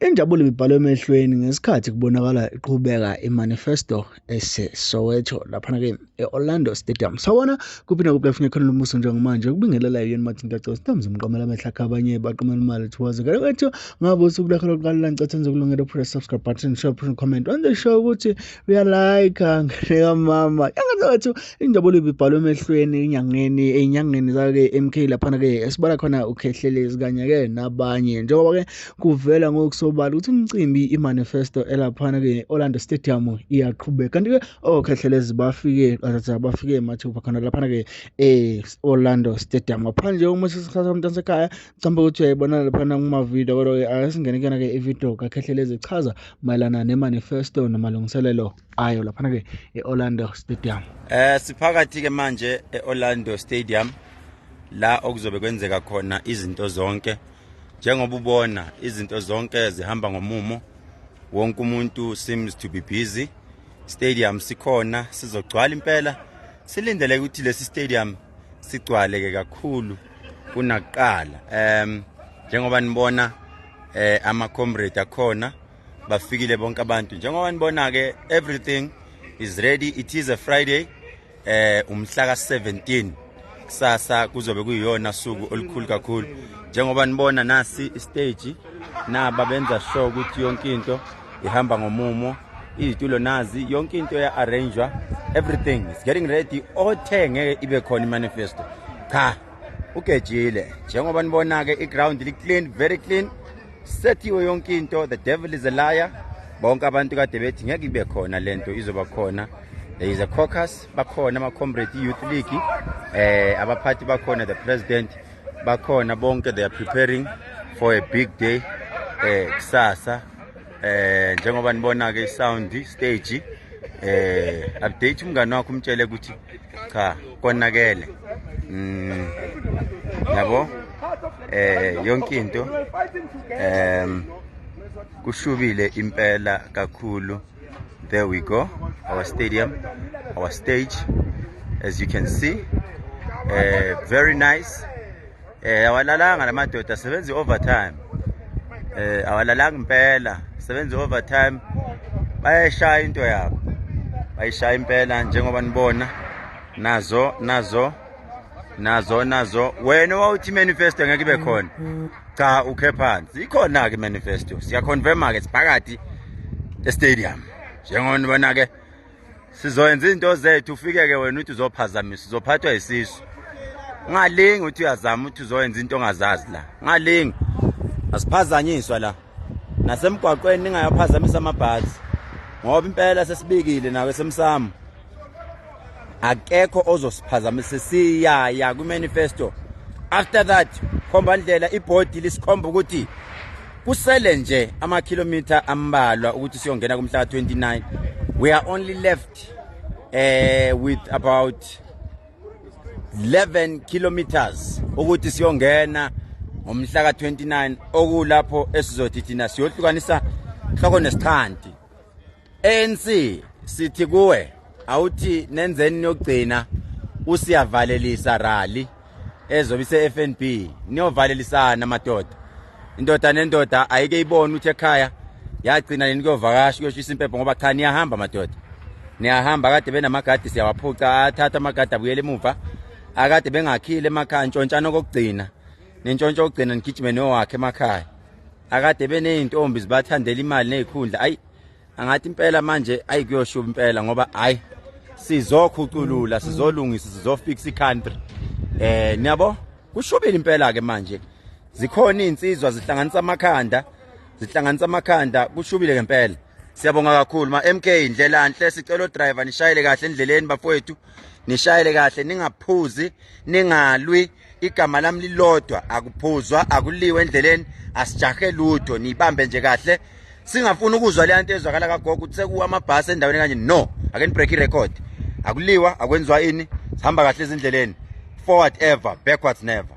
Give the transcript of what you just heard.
Injabulo ibhalwe emehlweni ngesikhathi kubonakala iqhubeka imanifesto ese-Soweto laphana-ke e-Orlando Stadium. Sawona kuphinde kuphefuna khona lomuso njengamanje ukubingelela yini Mathinta Costa Stamzi umqamela amehla akhabanye baqamela imali towards ke wethu ngabe usukulakho lokuqala lancathenze kulungela press subscribe button share comment on the show ukuthi like ngeke mama yangazethu injabulo ibhalwe emehlweni inyangeni zake MK laphana-ke esibala khona ukhehlelezi kanye-ke nabanye njengoba-ke kuvela ngokusobala ukuthi umcimbi imanifesto elaphana-ke Orlando Stadium iyaqhubeka kanti-ke okhehlelezi bafike mathupha khona laphana-ke Orlando Stadium ngaphandle umuthi isikhathi somntana sekhaya mhlawumbe ukuthi uyayibona laphana kumavidiyo kodwa-ke asingene-ke ividiyo kakhehlelezi ichaza mayelana nemanifesto namalungiselelo ayo laphana-ke e-Orlando Stadium. Siphakathi-ke manje e-Orlando Stadium la okuzobe kwenzeka khona izinto zonke njengoba ubona izinto zonke zihamba ngomumo wonke umuntu seems to be busy. Stadium sikhona sizogcwala impela silindele ukuthi lesi stadium sigcwaleke kakhulu kunakuqala. Njengoba nibona ama comrade akhona bafikile bonke abantu njengoba nibona ke everything is ready. It is a Friday umhla ka-17 kusasa kuzobe kuyiyona suku olukhulu kakhulu njengoba nibona nasi stage naba benza show ukuthi yonke into ihamba ngomumo izitulo nazi yonke into ya arrangewa everything is getting ready. Othe ngeke ibe khona imanifesto cha ugejile njengoba nibona ke iground li clean, very clean, sethiwe yonke into. The devil is a liar. Bonke abantu kade bethi ngeke ibe khona lento izoba khona. There is a caucus bakhona ama comrade youth league abaphathi bakhona, the president bakhona bonke. They are preparing for a big day kusasa. Njengoba nibona ke sound stage update umngani wakho umtshele ukuthi cha konakele yabo yonke into kushubile impela kakhulu. There we go, our stadium, our stage, as you can see, very nice. Awalalanga lamadoda sebenza overtime, awalalanga impela sebenza overtime, bayashaya into yabo, bayashaya impela njengoba nibona nazo. Wena wawuthi manifesto ngeke ibe khona cha ukhe phansi ikhona ke manifesto siyaconfirma ke siphakathi e-stadium njengoba nibona ke sizoyenza izinto zethu. Ufike ke wena uthi uzophazamisa uzophathwa isisu ungalingi ukuthi uyazama ukuthi uzoyenza into ongazazi la ungalingi asiphazanyiswa la nasemgwaqweni ningayaphazamisa amabhasi ngoba impela sesibikile nawe semsamo akekho ozosiphazamisa siyaya ku-manifesto. After that khomba ndlela ibhodi lisikhomba ukuthi kusele nje amakhilomitha ambalwa ukuthi siyongena kumhla ka-29. We are only left with about 11 kilometers ukuthi siyongena ngomhla ka-29 okulapho esizothi thina siyohlukanisa hloko nesithandi. ANC sithi kuwe awuthi nenzeni niyogcina usiyavalelisa rally ezobe ise-FNB niyovalelisana madoda. Indoda nendoda ayike ibone ukuthi ekhaya yagcina nini kuyovakasha kuyoshisa impepho ngoba cha niyahamba madoda niyahamba. Kade benamagadi siyawaphuca athatha amagadi abuyele emuva akade bengakhile emakhaya ntshontshana kokugcina nentshontsho kokugcina nigijime nowakhe emakhaya akade beneyintombi zibathandela imali nezikhundla. Ayi angathi impela manje ayikuyoshuba impela ngoba hayi sizokhuculula sizolungisa sizofixa i-country. Niyabo kushubile impela ke manje zikhona insizwa zihlanganisa amakhanda kushubile ngempela. Siyabonga kakhulu ma MK indlela enhle. Sicela driver nishayele kahle endleleni bafowethu, nishayele kahle ningaphuzi ningalwi. Igama lami lilodwa akuphuzwa akuliwe endleleni asijahe lutho nibambe nje kahle. Singafuna ukuzwa le nto ezwakala kagogo ukuthi sekuwa amabhasi endaweni kanje. No, ake break record. Akuliwa akwenziwa ini. Sihamba kahle ezindleleni. Forward ever, backwards never.